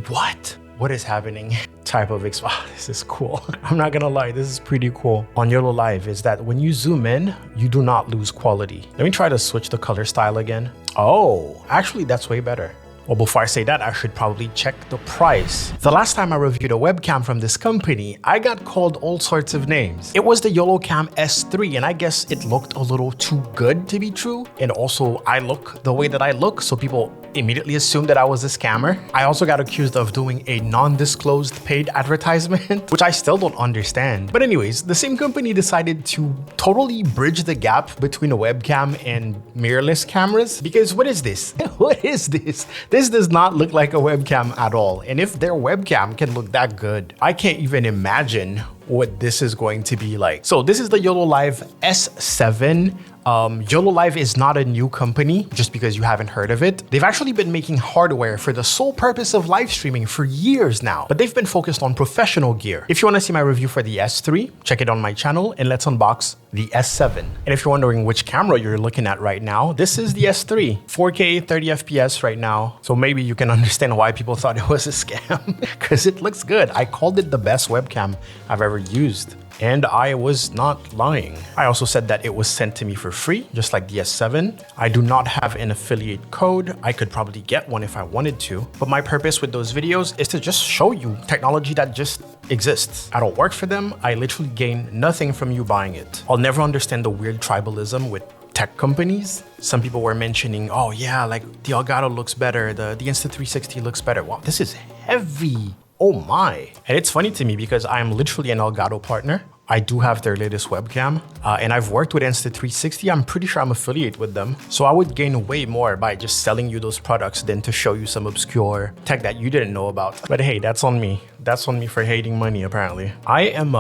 What? What is happening? Type of this is cool. I'm not gonna lie, this is pretty cool. On Yololiv is that when you zoom in, you do not lose quality. Let me try to switch the color style again. Oh, actually that's way better. Well, before I say that, I should probably check the price. The last time I reviewed a webcam from this company, I got called all sorts of names. It was the Yolocam S3, and I guess it looked a little too good to be true. And also, I look the way that I look, so people immediately assumed that I was a scammer. I also got accused of doing a non-disclosed paid advertisement, which I still don't understand. But anyways, the same company decided to totally bridge the gap between a webcam and mirrorless cameras. Because what is this? What is this? This does not look like a webcam at all. And if their webcam can look that good, I can't even imagine what this is going to be like. So this is the Yololiv S7. Yololiv is not a new company just because you haven't heard of it. They've actually been making hardware for the sole purpose of live streaming for years now, but they've been focused on professional gear. If you want to see my review for the S3, check it on my channel and let's unbox the S7. And if you're wondering which camera you're looking at right now, this is the S3, 4K 30 FPS right now. So maybe you can understand why people thought it was a scam because it looks good. I called it the best webcam I've ever used. And I was not lying. I also said that it was sent to me for free, just like the S7. I do not have an affiliate code. I could probably get one if I wanted to, but my purpose with those videos is to just show you technology that just exists. I don't work for them. I literally gain nothing from you buying it. I'll never understand the weird tribalism with tech companies. Some people were mentioning, oh yeah, like the Elgato looks better, the Insta360 looks better. Wow, this is heavy. Oh my. And it's funny to me because I'm literally an Elgato partner. I do have their latest webcam and I've worked with Insta360. I'm pretty sure I'm affiliated with them. So I would gain way more by just selling you those products than to show you some obscure tech that you didn't know about. But hey, that's on me. That's on me for hating money, apparently. I am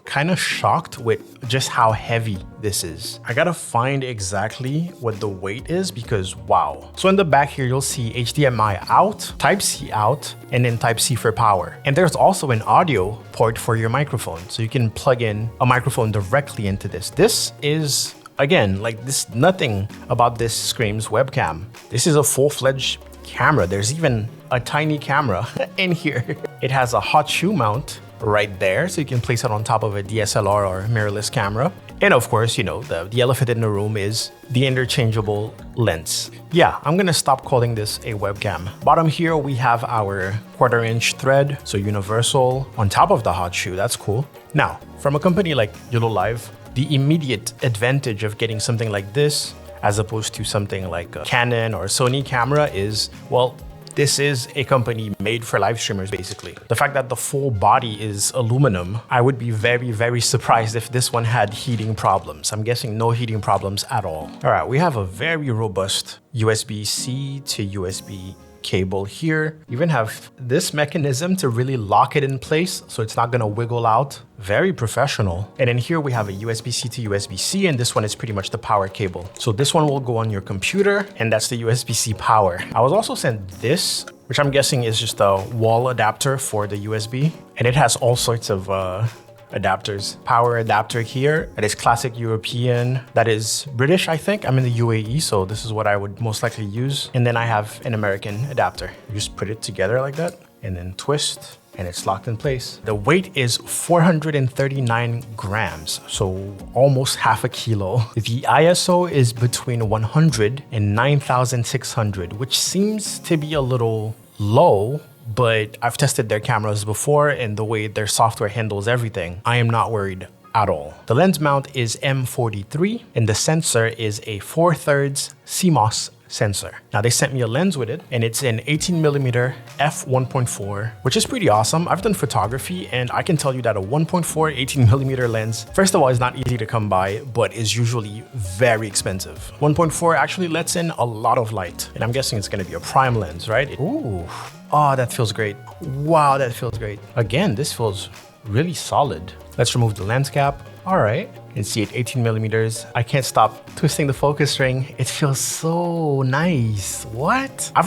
kind of shocked with just how heavy this is. I gotta find exactly what the weight is because wow. So in the back here, you'll see HDMI out, Type-C out, and then Type-C for power. And there's also an audio port for your microphone. So you can plug in a microphone directly into this. This is, again, like this, nothing about this screams webcam. This is a full-fledged camera. There's even a tiny camera in here. It has a hot shoe mount right there, so you can place it on top of a DSLR or mirrorless camera. And of course, you know, the elephant in the room is the interchangeable lens. Yeah, I'm gonna stop calling this a webcam. Bottom here, we have our 1/4 inch thread, so universal on top of the hot shoe. That's cool. Now, from a company like Yololiv, the immediate advantage of getting something like this as opposed to something like a Canon or Sony camera is, well, this is a company made for live streamers, basically. The fact that the full body is aluminum, I would be very, very surprised if this one had heating problems. I'm guessing no heating problems at all. All right, we have a very robust USB-C to USB cable here. We even have this mechanism to really lock it in place so it's not gonna wiggle out. Very professional. And then here we have a USB-C to USB-C, and this one is pretty much the power cable. So this one will go on your computer, and that's the USB-C power. I was also sent this, which I'm guessing is just a wall adapter for the USB, and it has all sorts of adapters. Power adapter here, that is classic European, that is British, I think. I'm in the UAE, so this is what I would most likely use. And then I have an American adapter. You just put it together like that and then twist, and it's locked in place. The weight is 439 grams, so almost half a kilo. The ISO is between 100 and 9,600, which seems to be a little low, but I've tested their cameras before and the way their software handles everything, I am not worried at all. The lens mount is M43 and the sensor is a 4/3 CMOS sensor. Now they sent me a lens with it and it's an 18mm f1.4, which is pretty awesome. I've done photography and I can tell you that a 1.4 18mm lens, first of all, is not easy to come by, but is usually very expensive. 1.4 actually lets in a lot of light, and I'm guessing it's gonna be a prime lens, right? Ooh, oh, that feels great. Wow, that feels great. Again, this feels really solid. Let's remove the lens cap. All right, you can see it 18mm. I can't stop twisting the focus ring. It feels so nice. What? I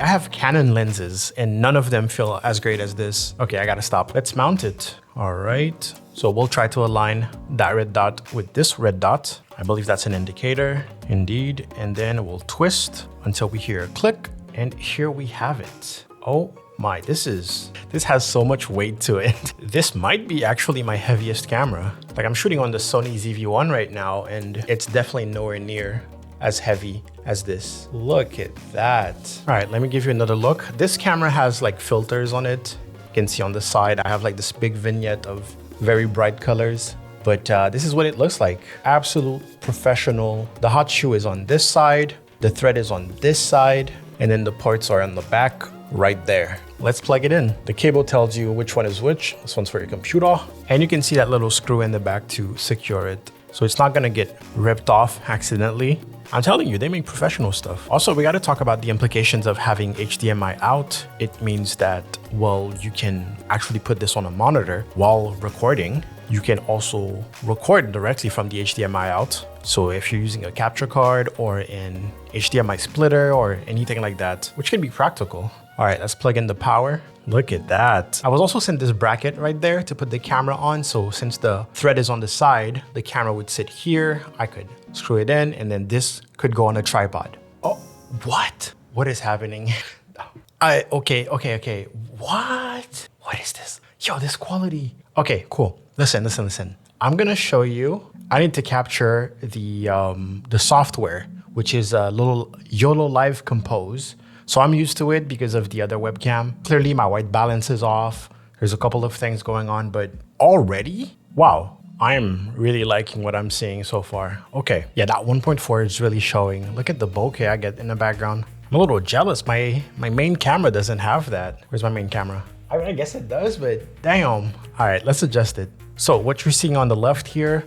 have Canon lenses and none of them feel as great as this. Okay, I gotta stop. Let's mount it. All right, so we'll try to align that red dot with this red dot. I believe that's an indicator, indeed. And then we'll twist until we hear a click, and here we have it. Oh This has so much weight to it. This might be actually my heaviest camera. Like, I'm shooting on the Sony ZV-1 right now, and it's definitely nowhere near as heavy as this. Look at that. All right, let me give you another look. This camera has like filters on it. You can see on the side, I have like this big vignette of very bright colors. But this is what it looks like. Absolute professional. The hot shoe is on this side. The thread is on this side. And then the ports are on the back right there. Let's plug it in. The cable tells you which one is which. This one's for your computer. And you can see that little screw in the back to secure it. So it's not gonna get ripped off accidentally. I'm telling you, they make professional stuff. Also, we gotta talk about the implications of having HDMI out. It means that, well, you can actually put this on a monitor while recording. You can also record directly from the HDMI out. So if you're using a capture card or an HDMI splitter or anything like that, which can be practical. All right, let's plug in the power. Look at that. I was also sent this bracket right there to put the camera on. So since the thread is on the side, the camera would sit here. I could screw it in and then this could go on a tripod. Oh, what? What is happening? Okay. What? What is this? Yo, this quality. Okay, cool. Listen. I'm gonna show you. I need to capture the software, which is a little Yololiv Compose. So I'm used to it because of the other webcam. Clearly my white balance is off. There's a couple of things going on, but already, wow, I'm really liking what I'm seeing so far. Okay, yeah, that 1.4 is really showing. Look at the bokeh I get in the background. I'm a little jealous. My main camera doesn't have that. Where's my main camera? I mean, I guess it does, but damn. All right, let's adjust it. So what you're seeing on the left here,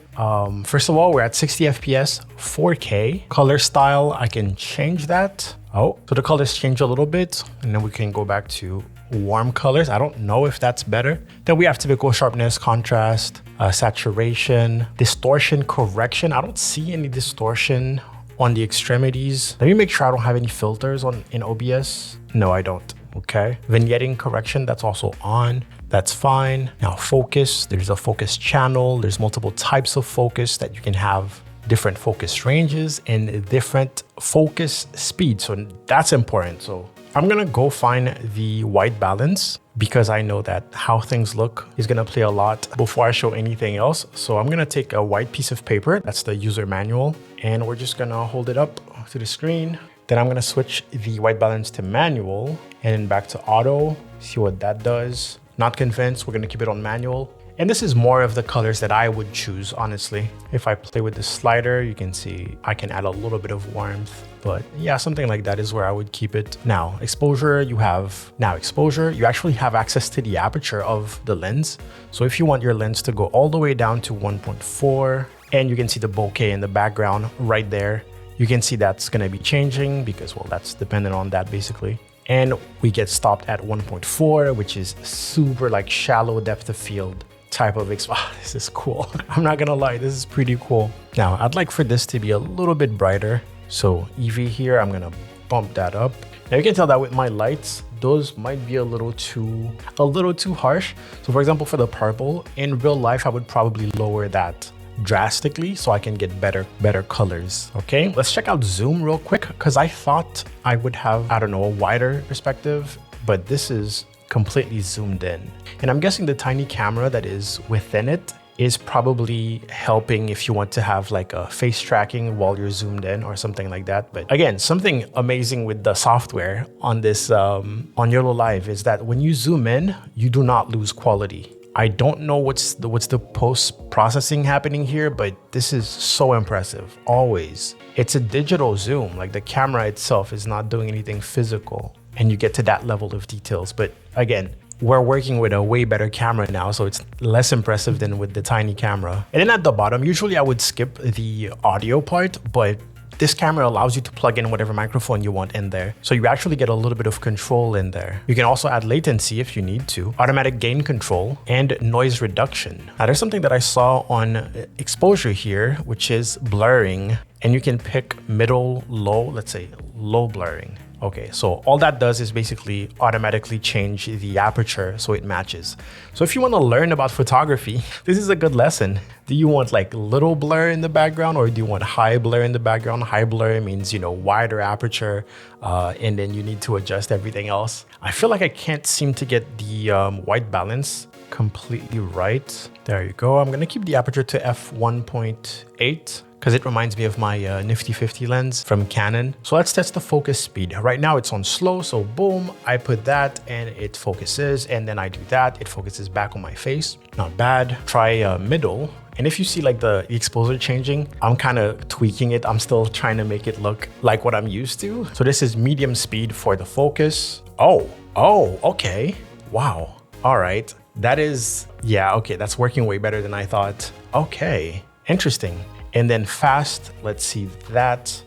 first of all, we're at 60 FPS, 4K. Color style, I can change that. Oh, so the colors change a little bit, and then we can go back to warm colors. I don't know if that's better. Then we have typical sharpness, contrast, saturation, distortion correction. I don't see any distortion on the extremities. Let me make sure I don't have any filters in OBS. No, I don't. Okay. Vignetting correction, that's also on. That's fine. Now focus, there's a focus channel. There's multiple types of focus that you can have, different focus ranges and different focus speeds. So that's important. So I'm gonna go find the white balance because I know that how things look is gonna play a lot before I show anything else. So I'm gonna take a white piece of paper, that's the user manual, and we're just gonna hold it up to the screen. Then I'm gonna switch the white balance to manual and then back to auto, see what that does. Not convinced, we're gonna keep it on manual. And this is more of the colors that I would choose, honestly. If I play with the slider, you can see I can add a little bit of warmth, but yeah, something like that is where I would keep it. Now, exposure, you actually have access to the aperture of the lens. So if you want your lens to go all the way down to 1.4, and you can see the bokeh in the background right there, you can see that's gonna be changing because, well, that's dependent on that basically. And we get stopped at 1.4, which is super like shallow depth of field type of this is cool. I'm not gonna lie, this is pretty cool. Now, I'd like for this to be a little bit brighter. So EV here, I'm gonna bump that up. Now you can tell that with my lights, those might be a little too harsh. So for example, for the purple, in real life, I would probably lower that drastically so I can get better colors. Okay, let's check out zoom real quick because I thought I would have, I don't know, a wider perspective, but this is completely zoomed in. And I'm guessing the tiny camera that is within it is probably helping if you want to have like a face tracking while you're zoomed in or something like that. But again, something amazing with the software on this on Yololiv is that when you zoom in, you do not lose quality. I don't know what's the post-processing happening here, but this is so impressive, always. It's a digital zoom, like the camera itself is not doing anything physical, and you get to that level of details. But again, we're working with a way better camera now, so it's less impressive than with the tiny camera. And then at the bottom, usually I would skip the audio part, but this camera allows you to plug in whatever microphone you want in there. So you actually get a little bit of control in there. You can also add latency if you need to, automatic gain control, and noise reduction. Now there's something that I saw on exposure here, which is blurring. And you can pick middle, low, let's say low blurring. Okay, so all that does is basically automatically change the aperture so it matches. So if you want to learn about photography, this is a good lesson. Do you want like little blur in the background, or do you want high blur in the background? High blur means, you know, wider aperture, and then you need to adjust everything else. I feel like I can't seem to get the white balance completely right. There you go. I'm gonna keep the aperture to f1.8 because it reminds me of my nifty 50 lens from Canon. So let's test the focus speed. Right now it's on slow, so boom, I put that and it focuses, and then I do that, it focuses back on my face. Not bad. Try middle. And if you see like the exposure changing, I'm kind of tweaking it. I'm still trying to make it look like what I'm used to. So this is medium speed for the focus. Oh, okay. Wow. All right. That is, yeah, okay. That's working way better than I thought. Okay, interesting. And then fast, let's see that.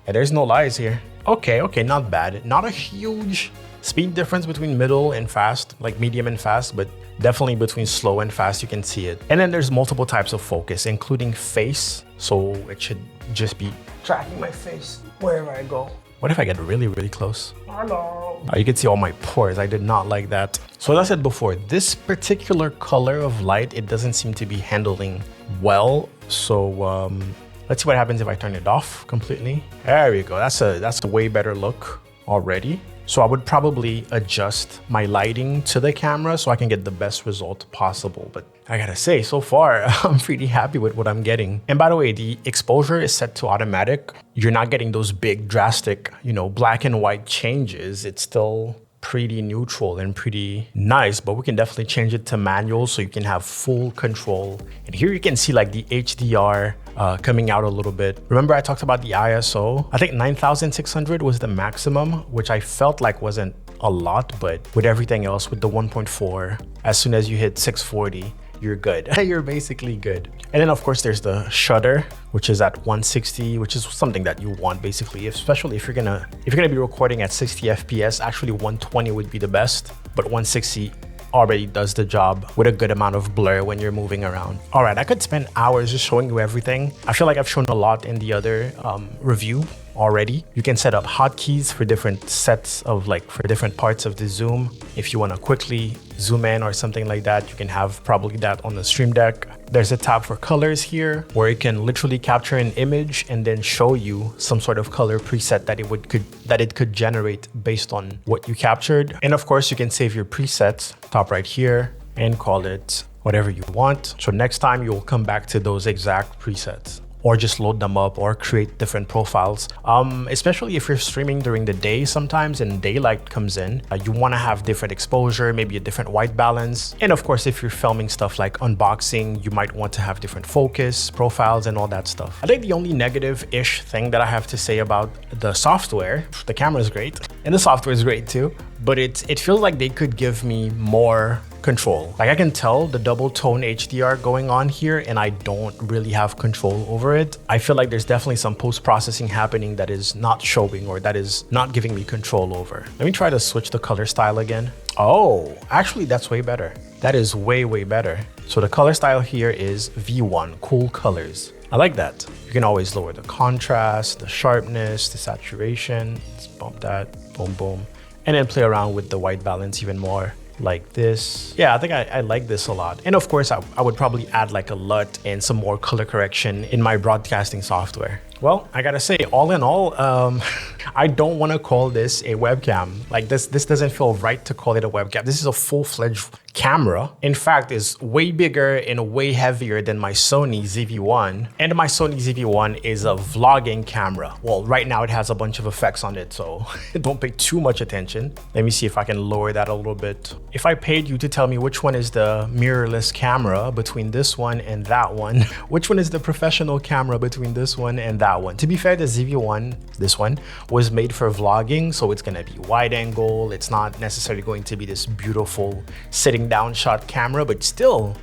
And there's no lies here. Okay, not bad. Not a huge speed difference between middle and fast, like medium and fast, but definitely between slow and fast, you can see it. And then there's multiple types of focus, including face. So it should just be tracking my face wherever I go. What if I get really, really close? Hello. You can see all my pores. I did not like that. So as I said before, this particular color of light, it doesn't seem to be handling well. So let's see what happens if I turn it off completely. There we go. That's a way better look already. So I would probably adjust my lighting to the camera so I can get the best result possible. But I gotta say, so far, I'm pretty happy with what I'm getting. And by the way, the exposure is set to automatic. You're not getting those big drastic, you know, black and white changes. It's still pretty neutral and pretty nice, but we can definitely change it to manual so you can have full control. And here you can see like the HDR coming out a little bit. Remember I talked about the ISO? I think 9600 was the maximum, which I felt like wasn't a lot, but with everything else, with the 1.4, as soon as you hit 640, you're good. You're basically good. And then of course there's the shutter, which is at 160, which is something that you want basically, especially if you're gonna be recording at 60 FPS. Actually 120 would be the best, but 160 already does the job with a good amount of blur when you're moving around. All right, I could spend hours just showing you everything. I feel like I've shown a lot in the other review already. You can set up hotkeys for different sets of for different parts of the zoom. If you want to quickly zoom in or something like that, you can have probably that on the Stream Deck. There's a tab for colors here where it can literally capture an image and then show you some sort of color preset that it could generate based on what you captured. And of course, you can save your presets top right here and call it whatever you want. So next time you'll come back to those exact presets, or just load them up or create different profiles. Especially if you're streaming during the day sometimes and daylight comes in, you wanna have different exposure, maybe a different white balance. And of course, if you're filming stuff like unboxing, you might want to have different focus, profiles, and all that stuff. I think the only negative-ish thing that I have to say about the software, the camera is great, and the software is great too, but it feels like they could give me more control. Like I can tell the double tone HDR going on here and I don't really have control over it. I feel like there's definitely some post-processing happening that is not showing or that is not giving me control over. Let me try to switch the color style again. Oh, actually that's way better. That is way, way better. So the color style here is V1, cool colors. I like that. You can always lower the contrast, the sharpness, the saturation. Let's bump that, boom, boom. And then play around with the white balance even more. Like this. Yeah, I think I like this a lot. And of course, I would probably add like a LUT and some more color correction in my broadcasting software. Well, I gotta say, all in all, I don't want to call this a webcam. Like this doesn't feel right to call it a webcam. This is a full-fledged camera. In fact, it's way bigger and way heavier than my Sony ZV-1. And my Sony ZV-1 is a vlogging camera. Well, right now it has a bunch of effects on it, so don't pay too much attention. Let me see if I can lower that a little bit. If I paid you to tell me which one is the mirrorless camera between this one and that one, which one is the professional camera between this one and that one? To be fair, the ZV-1, this one, was made for vlogging, so it's gonna be wide angle. It's not necessarily going to be this beautiful sitting down shot camera, but still,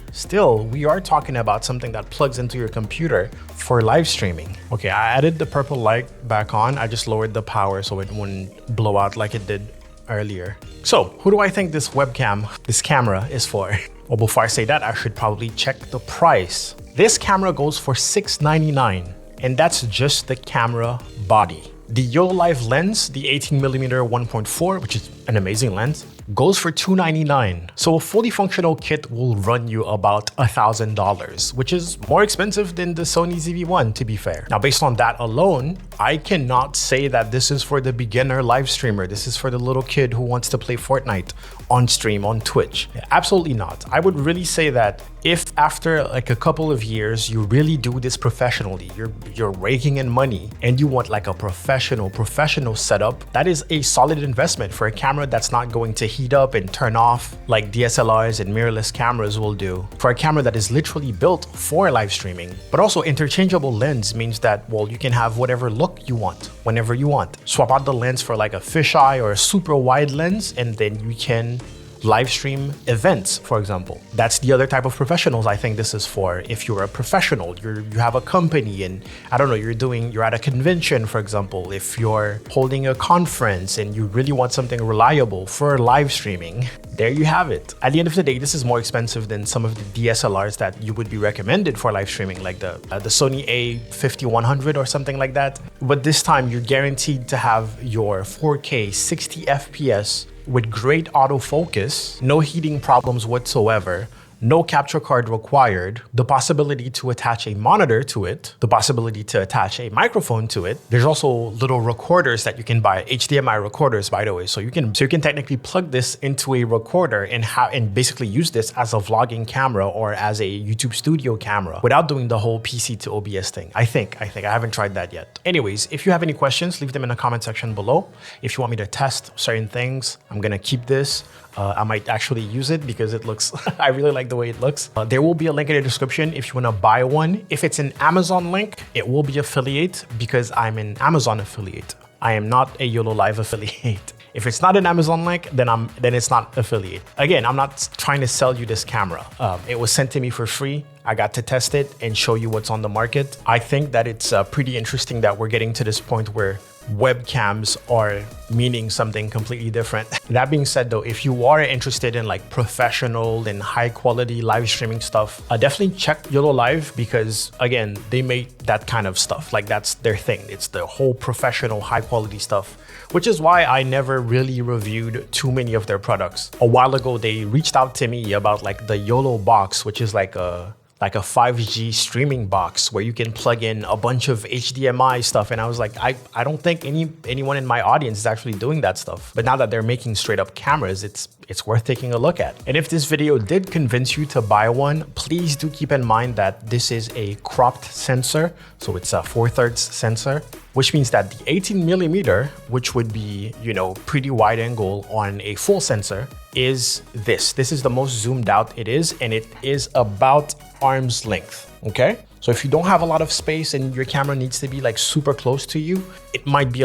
we are talking about something that plugs into your computer for live streaming. Okay, I added the purple light back on. I just lowered the power so it wouldn't blow out like it did earlier. So who do I think this webcam, this camera is for? Well, before I say that, I should probably check the price. This camera goes for $699. And that's just the camera body. The Yololiv lens, the 18mm 1.4, which is an amazing lens, goes for $299. So a fully functional kit will run you about $1,000, which is more expensive than the Sony ZV-1, to be fair. Now, based on that alone, I cannot say that this is for the beginner live streamer. This is for the little kid who wants to play Fortnite on stream on Twitch. Absolutely not. I would really say that if after like a couple of years, you really do this professionally, you're raking in money and you want like a professional setup, that is a solid investment for a camera that's not going to heat up and turn off like DSLRs and mirrorless cameras will do. For a camera that is literally built for live streaming. But also interchangeable lens means that, well, you can have whatever look you want whenever you want. Swap out the lens for like a fisheye or a super wide lens, and then you can live stream events, for example. That's the other type of professionals I think this is for. If you're a professional, you have a company and I don't know, you're at a convention, for example. If you're holding a conference and you really want something reliable for live streaming, there you have it. At the end of the day, this is more expensive than some of the DSLRs that you would be recommended for live streaming, like the Sony A5100 or something like that. But this time you're guaranteed to have your 4K 60 FPS with great autofocus, no heating problems whatsoever, no capture card required, the possibility to attach a monitor to it, the possibility to attach a microphone to it. There's also little recorders that you can buy, HDMI recorders, by the way. So you can technically plug this into a recorder and basically use this as a vlogging camera or as a YouTube studio camera without doing the whole PC to OBS thing. I think I haven't tried that yet. Anyways, if you have any questions, leave them in the comment section below. If you want me to test certain things, I'm gonna keep this. I might actually use it because it looks, I really like the way it looks. There will be a link in the description if you want to buy one. If it's an Amazon link, it will be affiliate because I'm an Amazon affiliate. I am not a Yololiv affiliate. If it's not an Amazon link, then it's not affiliate. Again, I'm not trying to sell you this camera. It was sent to me for free. I got to test it and show you what's on the market. I think that it's pretty interesting that we're getting to this point where webcams are meaning something completely different. That being said though, if you are interested in like professional and high quality live streaming stuff, definitely check Yololiv because again, they make that kind of stuff. Like that's their thing. It's the whole professional high quality stuff, which is why I never really reviewed too many of their products. A while ago, they reached out to me about like the Yolo box, which is like a 5G streaming box where you can plug in a bunch of HDMI stuff. And I was like, I don't think anyone in my audience is actually doing that stuff. But now that they're making straight up cameras, it's worth taking a look at. And if this video did convince you to buy one, please do keep in mind that this is a cropped sensor. So it's a 4/3 sensor, which means that the 18mm, which would be, you know, pretty wide angle on a full sensor, is this. This is the most zoomed out it is, and it is about arm's length, okay? So if you don't have a lot of space and your camera needs to be like super close to you, it might be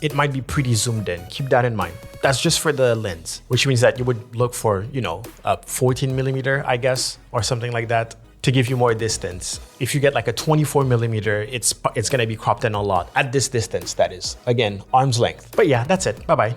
it might be pretty zoomed in. Keep that in mind. That's just for the lens, which means that you would look for, you know, a 14mm, I guess, or something like that to give you more distance. If you get like a 24mm, it's gonna be cropped in a lot at this distance, that is. Again, arm's length. But yeah, that's it. Bye-bye.